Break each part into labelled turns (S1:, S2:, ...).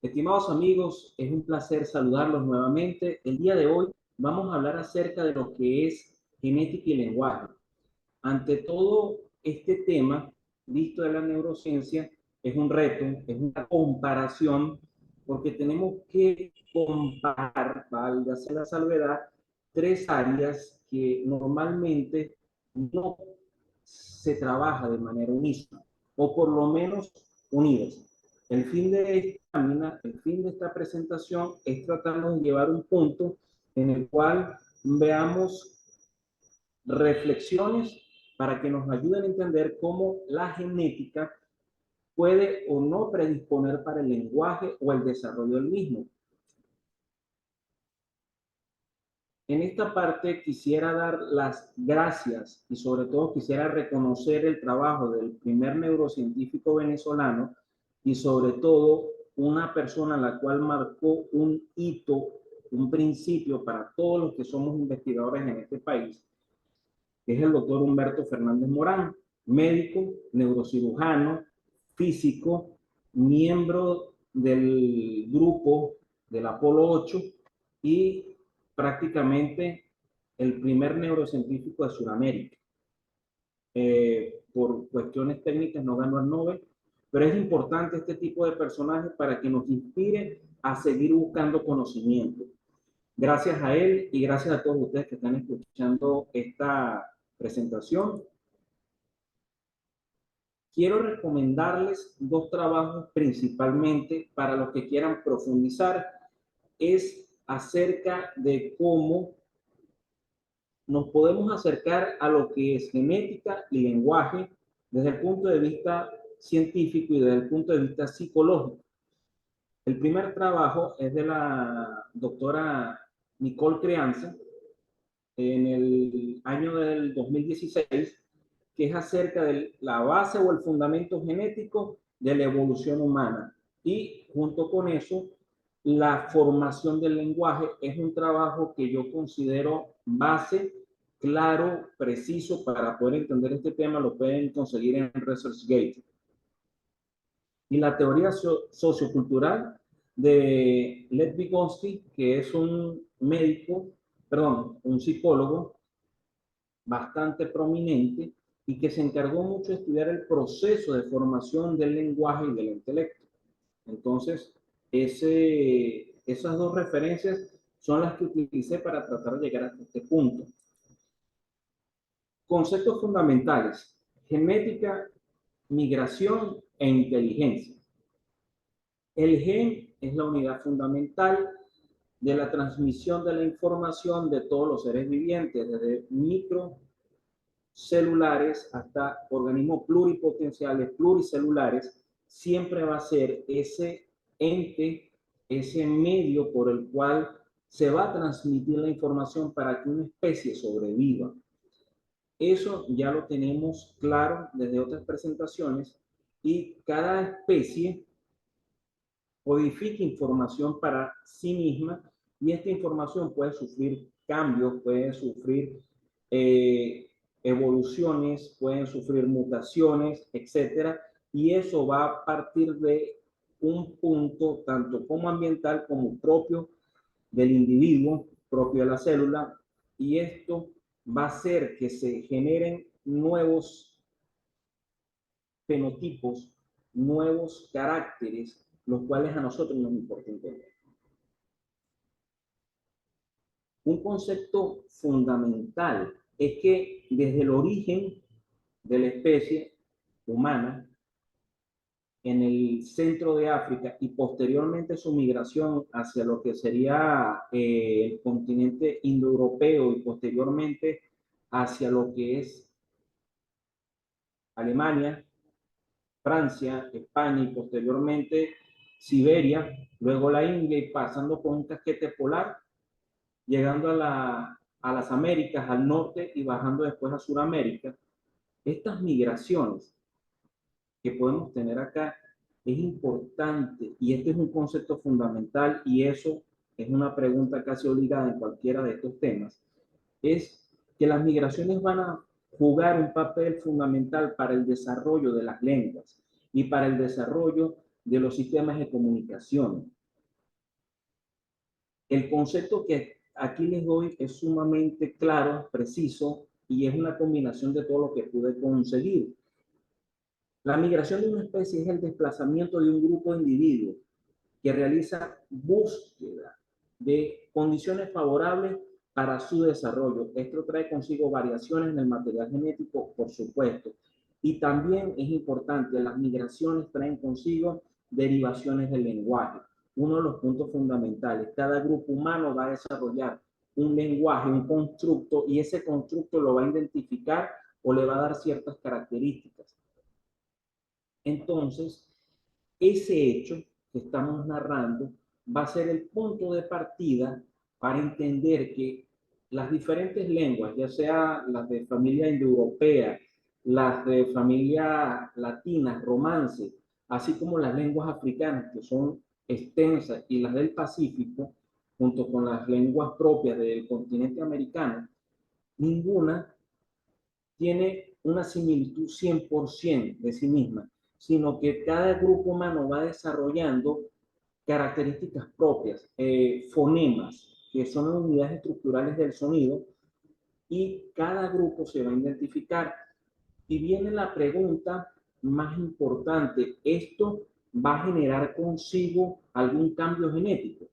S1: Estimados amigos, es un placer saludarlos nuevamente. El día de hoy vamos a hablar acerca de lo que es genética y lenguaje. Ante todo, este tema, visto de la neurociencia, es un reto, es una comparación, porque tenemos que comparar, valga la salvedad, tres áreas que normalmente no se trabaja de manera unísona, o por lo menos unidas. El fin de esta presentación es tratarnos de llevar un punto en el cual veamos reflexiones para que nos ayuden a entender cómo la genética puede o no predisponer para el lenguaje o el desarrollo del mismo. En esta parte quisiera dar las gracias y sobre todo quisiera reconocer el trabajo del primer neurocientífico venezolano y sobre todo una persona la cual marcó un hito, un principio para todos los que somos investigadores en este país, que es el doctor Humberto Fernández Morán, médico, neurocirujano, físico, miembro del grupo del Apolo 8 y prácticamente el primer neurocientífico de Sudamérica. Por cuestiones técnicas no ganó el Nobel, pero es importante este tipo de personajes para que nos inspire a seguir buscando conocimiento. Gracias a él y gracias a todos ustedes que están escuchando esta presentación. Quiero recomendarles dos trabajos principalmente para los que quieran profundizar. Es acerca de cómo nos podemos acercar a lo que es genética y lenguaje desde el punto de vista científico y desde el punto de vista psicológico. El primer trabajo es de la doctora Nicole Creanza en el año del 2016, que es acerca de la base o el fundamento genético de la evolución humana. Y junto con eso, la formación del lenguaje es un trabajo que yo considero base, claro, preciso para poder entender este tema. Lo pueden conseguir en ResearchGate. Y la teoría sociocultural de Lev Vygotsky, que es un médico, perdón, un psicólogo bastante prominente y que se encargó mucho de estudiar el proceso de formación del lenguaje y del intelecto. Entonces, esas dos referencias son las que utilicé para tratar de llegar hasta este punto. Conceptos fundamentales: genética, migración e inteligencia. El gen es la unidad fundamental de la transmisión de la información de todos los seres vivientes, desde microcelulares hasta organismos pluripotenciales, pluricelulares. Siempre va a ser ese ente, ese medio por el cual se va a transmitir la información para que una especie sobreviva. Eso ya lo tenemos claro desde otras presentaciones y cada especie codifica información para sí misma y esta información puede sufrir cambios, puede sufrir evoluciones, pueden sufrir mutaciones, etcétera, y eso va a partir de un punto tanto como ambiental como propio del individuo, propio de la célula, y esto va a hacer que se generen nuevos fenotipos, nuevos caracteres, los cuales a nosotros nos importa entender. Un concepto fundamental es que desde el origen de la especie humana en el centro de África y posteriormente su migración hacia lo que sería el continente indoeuropeo y posteriormente hacia lo que es Alemania, Francia, España y posteriormente Siberia, luego la India y pasando por un casquete polar, llegando a las Américas, al norte y bajando después a Sudamérica. Estas migraciones que podemos tener acá es importante y este es un concepto fundamental y eso es una pregunta casi obligada en cualquiera de estos temas, es que las migraciones van a jugar un papel fundamental para el desarrollo de las lenguas y para el desarrollo de los sistemas de comunicación. El concepto que aquí les doy es sumamente claro, preciso, y es una combinación de todo lo que pude conseguir. La migración de una especie es el desplazamiento de un grupo de individuos que realiza búsqueda de condiciones favorables para su desarrollo. Esto trae consigo variaciones en el material genético, por supuesto. Y también es importante, las migraciones traen consigo derivaciones del lenguaje. Uno de los puntos fundamentales, cada grupo humano va a desarrollar un lenguaje, un constructo, y ese constructo lo va a identificar o le va a dar ciertas características. Entonces, ese hecho que estamos narrando va a ser el punto de partida para entender que las diferentes lenguas, ya sea las de familia indoeuropea, las de familia latina, romance, así como las lenguas africanas, que son extensas, y las del Pacífico, junto con las lenguas propias del continente americano, ninguna tiene una similitud 100% de sí misma, sino que cada grupo humano va desarrollando características propias, fonemas, que son unidades estructurales del sonido, y cada grupo se va a identificar. Y viene la pregunta más importante, ¿esto va a generar consigo algún cambio genético?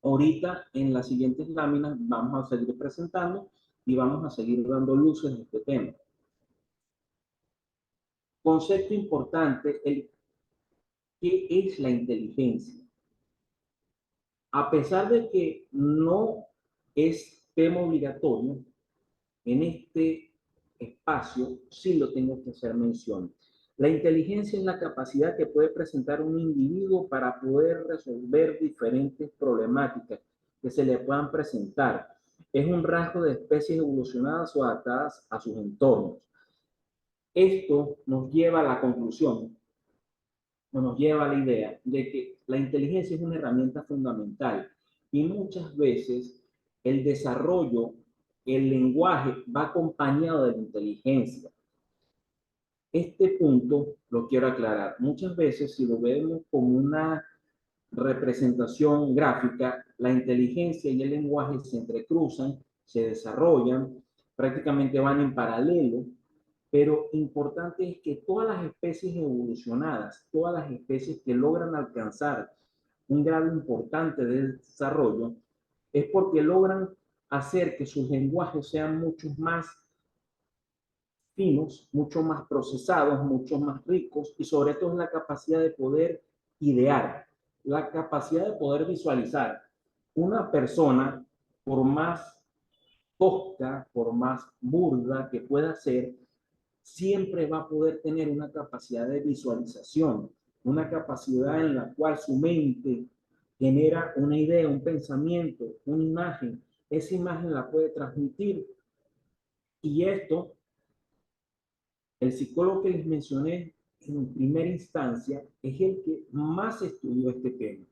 S1: Ahorita en las siguientes láminas vamos a seguir presentando y vamos a seguir dando luces de este tema. Concepto importante, ¿qué es la inteligencia? A pesar de que no es tema obligatorio, en este espacio sí lo tengo que hacer mención. La inteligencia es la capacidad que puede presentar un individuo para poder resolver diferentes problemáticas que se le puedan presentar. Es un rasgo de especies evolucionadas o adaptadas a sus entornos. Esto nos lleva a la conclusión, nos lleva a la idea de que la inteligencia es una herramienta fundamental y muchas veces el desarrollo, el lenguaje va acompañado de la inteligencia. Este punto lo quiero aclarar. Muchas veces, si lo vemos como una representación gráfica, la inteligencia y el lenguaje se entrecruzan, se desarrollan, prácticamente van en paralelo, pero importante es que todas las especies evolucionadas, todas las especies que logran alcanzar un grado importante de desarrollo, es porque logran hacer que sus lenguajes sean mucho más finos, mucho más procesados, mucho más ricos, y sobre todo la capacidad de poder idear, la capacidad de poder visualizar. Una persona, por más tosca, por más burda que pueda ser, siempre va a poder tener una capacidad de visualización, una capacidad en la cual su mente genera una idea, un pensamiento, una imagen. Esa imagen la puede transmitir, y esto, el psicólogo que les mencioné en primera instancia es el que más estudió este tema.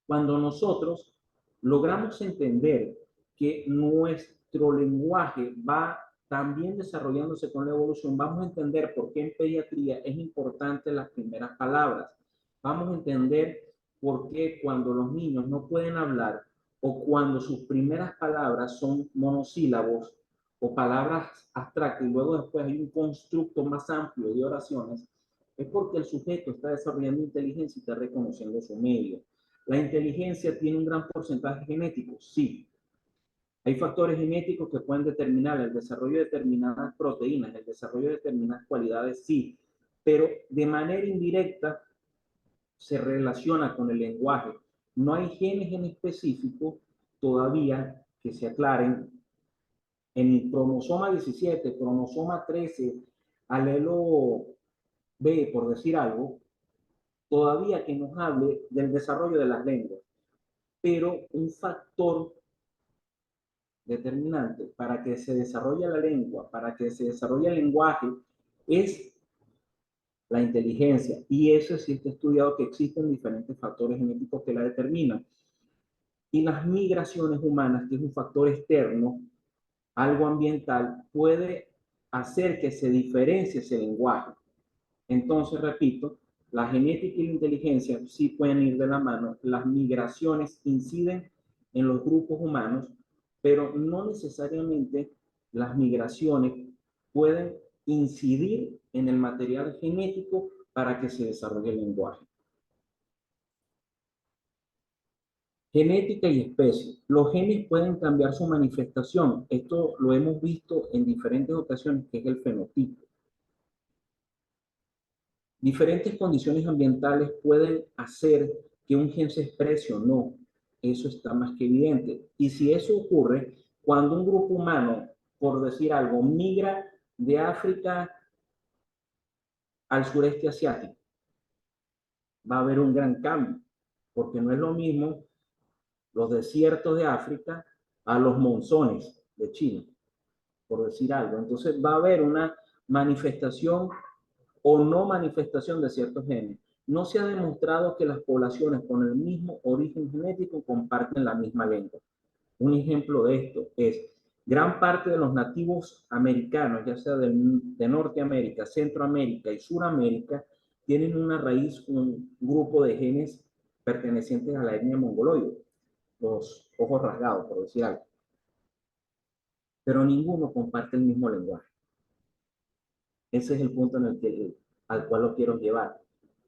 S1: Cuando nosotros logramos entender que nuestro lenguaje va también desarrollándose con la evolución, vamos a entender por qué en pediatría es importante las primeras palabras. Vamos a entender por qué cuando los niños no pueden hablar o cuando sus primeras palabras son monosílabos o palabras abstractas y luego después hay un constructo más amplio de oraciones, es porque el sujeto está desarrollando inteligencia y está reconociendo su medio. ¿La inteligencia tiene un gran porcentaje genético? Sí. Hay factores genéticos que pueden determinar el desarrollo de determinadas proteínas, el desarrollo de determinadas cualidades, sí. Pero de manera indirecta se relaciona con el lenguaje. No hay genes en específico todavía que se aclaren. En el cromosoma 17, cromosoma 13, alelo B, por decir algo, todavía que nos hable del desarrollo de las lenguas. Pero un factor determinante para que se desarrolle la lengua, para que se desarrolle el lenguaje, es la inteligencia. Y eso sí está estudiado, que existen diferentes factores genéticos que la determinan. Y las migraciones humanas, que es un factor externo, algo ambiental, puede hacer que se diferencie ese lenguaje. Entonces, repito, la genética y la inteligencia sí pueden ir de la mano. Las migraciones inciden en los grupos humanos, pero no necesariamente las migraciones pueden incidir en el material genético para que se desarrolle el lenguaje. Genética y especie. Los genes pueden cambiar su manifestación. Esto lo hemos visto en diferentes ocasiones, que es el fenotipo. Diferentes condiciones ambientales pueden hacer que un gen se exprese o no. Eso está más que evidente. Y si eso ocurre, cuando un grupo humano, por decir algo, migra de África al sureste asiático, va a haber un gran cambio, porque no es lo mismo los desiertos de África a los monzones de China, por decir algo. Entonces va a haber una manifestación o no manifestación de ciertos genes. No se ha demostrado que las poblaciones con el mismo origen genético comparten la misma lengua. Un ejemplo de esto es gran parte de los nativos americanos, ya sea de Norteamérica, Centroamérica y Suramérica, tienen una raíz, un grupo de genes pertenecientes a la etnia mongoloide, los ojos rasgados, por decir algo. Pero ninguno comparte el mismo lenguaje. Ese es el punto al cual lo quiero llevar.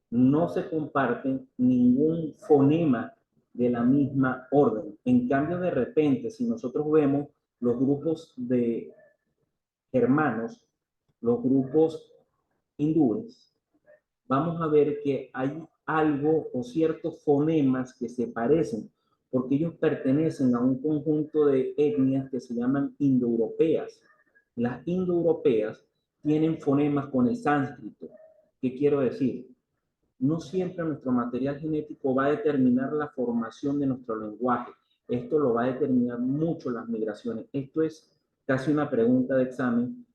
S1: No se comparten ningún fonema de la misma orden. En cambio, de repente, si nosotros vemos los grupos de germanos, los grupos hindúes, vamos a ver que hay algo o ciertos fonemas que se parecen, porque ellos pertenecen a un conjunto de etnias que se llaman indoeuropeas. Las indoeuropeas tienen fonemas con el sánscrito. ¿Qué quiero decir? No siempre nuestro material genético va a determinar la formación de nuestro lenguaje. Esto lo va a determinar mucho las migraciones. Esto es casi una pregunta de examen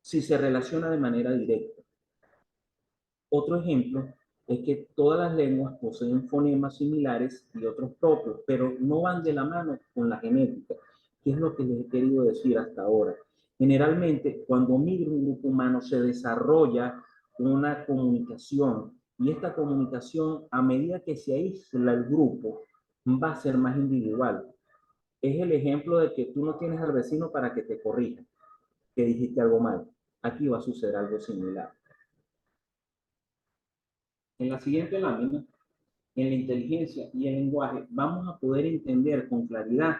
S1: si se relaciona de manera directa. Otro ejemplo es que todas las lenguas poseen fonemas similares y otros propios, pero no van de la mano con la genética, que es lo que les he querido decir hasta ahora. Generalmente, cuando migra un grupo humano, se desarrolla una comunicación, y esta comunicación, a medida que se aísla el grupo, va a ser más individual. Es el ejemplo de que tú no tienes al vecino para que te corrija, que dijiste algo mal. Aquí va a suceder algo similar. En la siguiente lámina, en la inteligencia y el lenguaje, vamos a poder entender con claridad,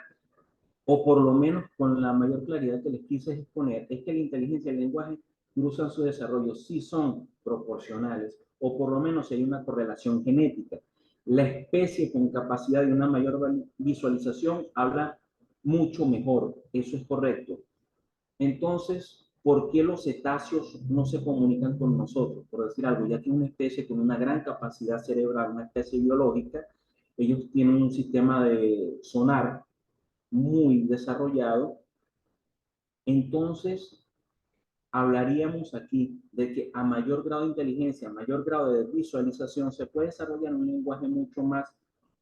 S1: o por lo menos con la mayor claridad que les quise exponer, es que la inteligencia y el lenguaje cruzan su desarrollo si son proporcionales, o por lo menos si hay una correlación genética. La especie con capacidad de una mayor visualización habla mucho mejor, eso es correcto. Entonces, ¿por qué los cetáceos no se comunican con nosotros? Por decir algo, ya que es una especie con una gran capacidad cerebral, una especie biológica, ellos tienen un sistema de sonar muy desarrollado. Entonces, hablaríamos aquí de que a mayor grado de inteligencia, a mayor grado de visualización, se puede desarrollar un lenguaje mucho más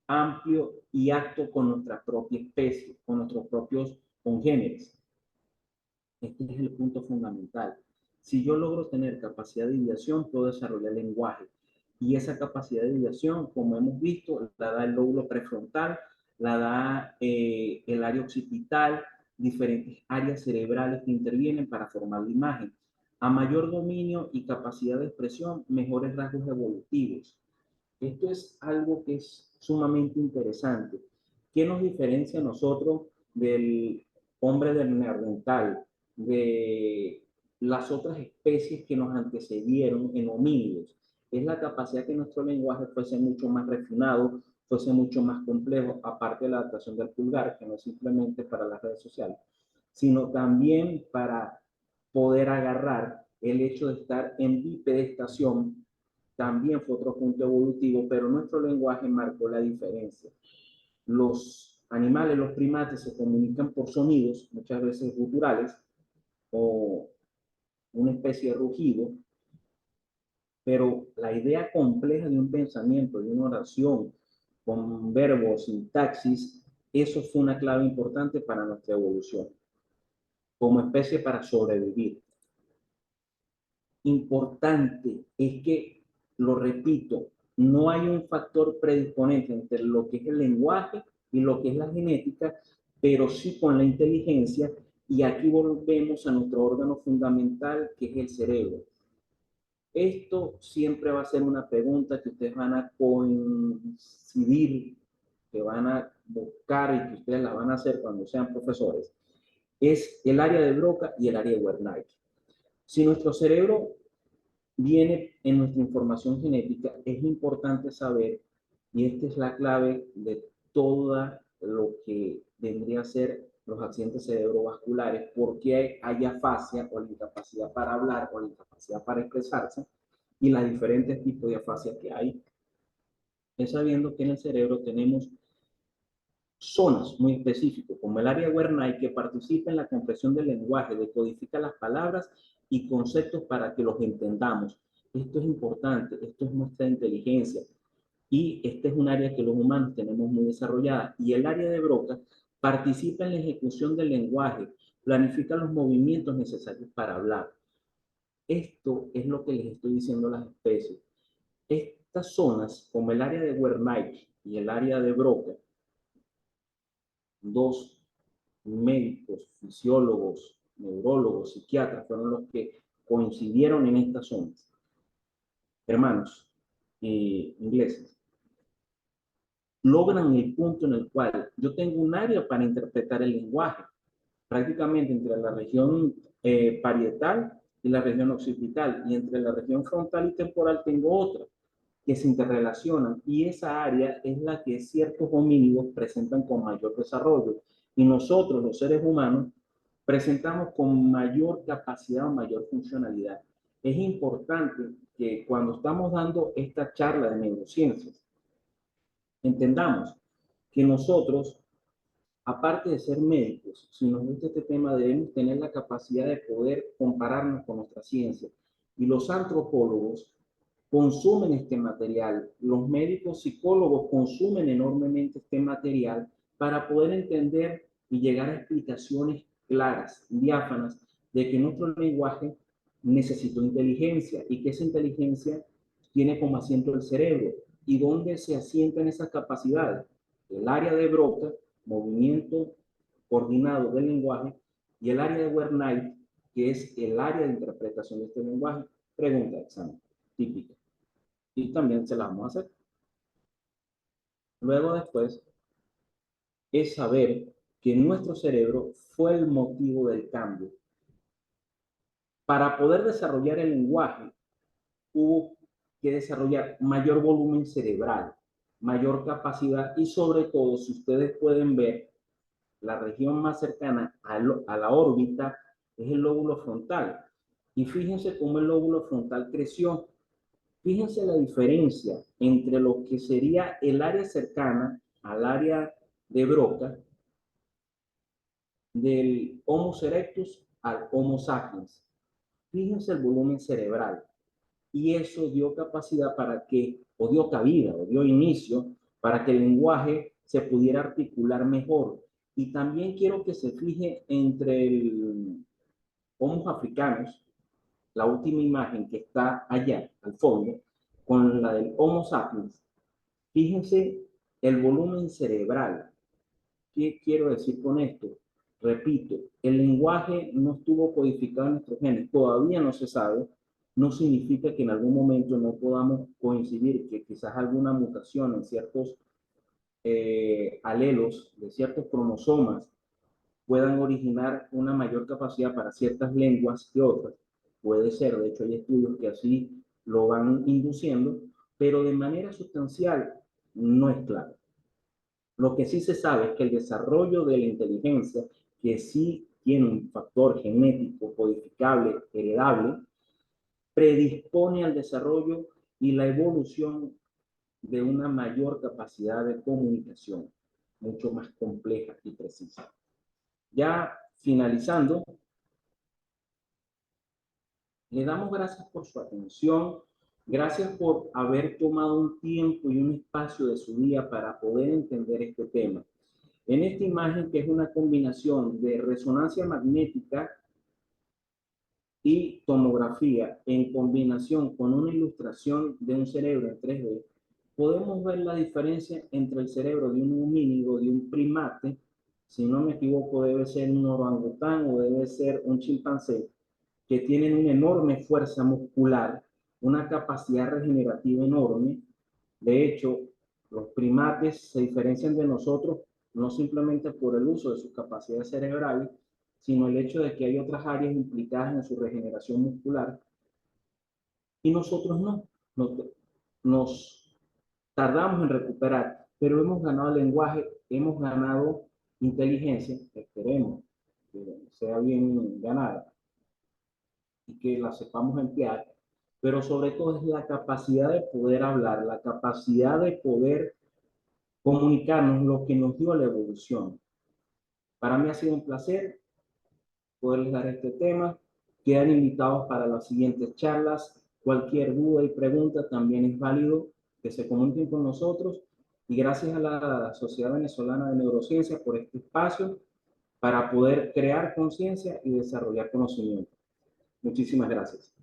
S1: amplio y apto con nuestra propia especie, con nuestros propios congéneres. Este es el punto fundamental. Si yo logro tener capacidad de ideación, puedo desarrollar lenguaje. Y esa capacidad de ideación, como hemos visto, la da el lóbulo prefrontal, la da el área occipital, diferentes áreas cerebrales que intervienen para formar la imagen. A mayor dominio y capacidad de expresión, mejores rasgos evolutivos. Esto es algo que es sumamente interesante. ¿Qué nos diferencia a nosotros del hombre del neandertal, de las otras especies que nos antecedieron en homínidos? Es la capacidad que nuestro lenguaje fuese mucho más refinado, fuese mucho más complejo, aparte de la adaptación del pulgar, que no es simplemente para las redes sociales, sino también para poder agarrar el hecho de estar en bipedestación. También fue otro punto evolutivo, pero nuestro lenguaje marcó la diferencia. Los animales, los primates, se comunican por sonidos, muchas veces guturales, o una especie de rugido, pero la idea compleja de un pensamiento, de una oración, con verbos, sintaxis, eso fue una clave importante para nuestra evolución, como especie para sobrevivir. Importante es que lo repito, no hay un factor predisponente entre lo que es el lenguaje y lo que es la genética, pero sí con la inteligencia, y aquí volvemos a nuestro órgano fundamental, que es el cerebro. Esto siempre va a ser una pregunta que ustedes van a coincidir, que van a buscar y que ustedes la van a hacer cuando sean profesores. Es el área de Broca y el área de Wernicke. Si nuestro cerebro viene en nuestra información genética, es importante saber, y esta es la clave de todo lo que vendría a ser los accidentes cerebrovasculares, porque hay afasia o la incapacidad para hablar o la incapacidad para expresarse, y los diferentes tipos de afasia que hay, es sabiendo que en el cerebro tenemos zonas muy específicas, como el área Wernicke, que participa en la comprensión del lenguaje, decodifica las palabras y conceptos para que los entendamos. Esto es importante, esto es nuestra inteligencia, y este es un área que los humanos tenemos muy desarrollada. Y el área de Broca participa en la ejecución del lenguaje, planifica los movimientos necesarios para hablar. Esto es lo que les estoy diciendo a las especies. Estas zonas, como el área de Wernicke y el área de Broca, dos médicos, fisiólogos, neurólogos, psiquiatras, fueron los que coincidieron en estas zonas. Hermanos ingleses, logran el punto en el cual yo tengo un área para interpretar el lenguaje, prácticamente entre la región parietal y la región occipital, y entre la región frontal y temporal tengo otra, que se interrelacionan, y esa área es la que ciertos homínidos presentan con mayor desarrollo, y nosotros, los seres humanos, presentamos con mayor capacidad o mayor funcionalidad. Es importante que cuando estamos dando esta charla de neurociencias, entendamos que nosotros, aparte de ser médicos, si nos gusta este tema, debemos tener la capacidad de poder compararnos con nuestra ciencia. Y los antropólogos consumen este material, los médicos psicólogos consumen enormemente este material para poder entender y llegar a explicaciones claras, diáfanas, de que nuestro lenguaje necesita inteligencia y que esa inteligencia tiene como asiento el cerebro. ¿Y dónde se asientan esas capacidades? El área de Broca, movimiento coordinado del lenguaje, y el área de Wernicke, que es el área de interpretación de este lenguaje. Pregunta de examen típica. Y también se la vamos a hacer. Luego después es saber que nuestro cerebro fue el motivo del cambio. Para poder desarrollar el lenguaje, hubo que desarrollar mayor volumen cerebral, mayor capacidad, y sobre todo, si ustedes pueden ver, la región más cercana a la órbita es el lóbulo frontal. Y fíjense cómo el lóbulo frontal creció. Fíjense la diferencia entre lo que sería el área cercana al área de Broca, del Homo erectus al Homo sapiens. Fíjense el volumen cerebral. Y eso dio capacidad para que, o dio cabida, o dio inicio, para que el lenguaje se pudiera articular mejor. Y también quiero que se fije entre el Homo africanos, la última imagen que está allá al fondo, con la del Homo sapiens. Fíjense el volumen cerebral. ¿Qué quiero decir con esto? Repito, el lenguaje no estuvo codificado en nuestros genes, todavía no se sabe. No significa que en algún momento no podamos coincidir, que quizás alguna mutación en ciertos alelos de ciertos cromosomas puedan originar una mayor capacidad para ciertas lenguas que otras. Puede ser, de hecho hay estudios que así lo van induciendo, pero de manera sustancial no es claro. Lo que sí se sabe es que el desarrollo de la inteligencia, que sí tiene un factor genético, codificable, heredable, predispone al desarrollo y la evolución de una mayor capacidad de comunicación, mucho más compleja y precisa. Ya finalizando, le damos gracias por su atención, gracias por haber tomado un tiempo y un espacio de su día para poder entender este tema. En esta imagen, que es una combinación de resonancia magnética y tomografía en combinación con una ilustración de un cerebro en 3D, podemos ver la diferencia entre el cerebro de un homínido, de un primate, si no me equivoco debe ser un orangután o debe ser un chimpancé, que tienen una enorme fuerza muscular, una capacidad regenerativa enorme. De hecho, los primates se diferencian de nosotros no simplemente por el uso de sus capacidades cerebrales, sino el hecho de que hay otras áreas implicadas en su regeneración muscular y nosotros no. Nos tardamos en recuperar, pero hemos ganado lenguaje, hemos ganado inteligencia, esperemos que sea bien ganada y que la sepamos emplear, pero sobre todo es la capacidad de poder hablar, la capacidad de poder comunicarnos lo que nos dio la evolución. Para mí ha sido un placer poderles dar este tema. Quedan invitados para las siguientes charlas. Cualquier duda y pregunta también es válido que se comuniquen con nosotros. Y gracias a la Sociedad Venezolana de Neurociencia por este espacio para poder crear conciencia y desarrollar conocimiento. Muchísimas gracias.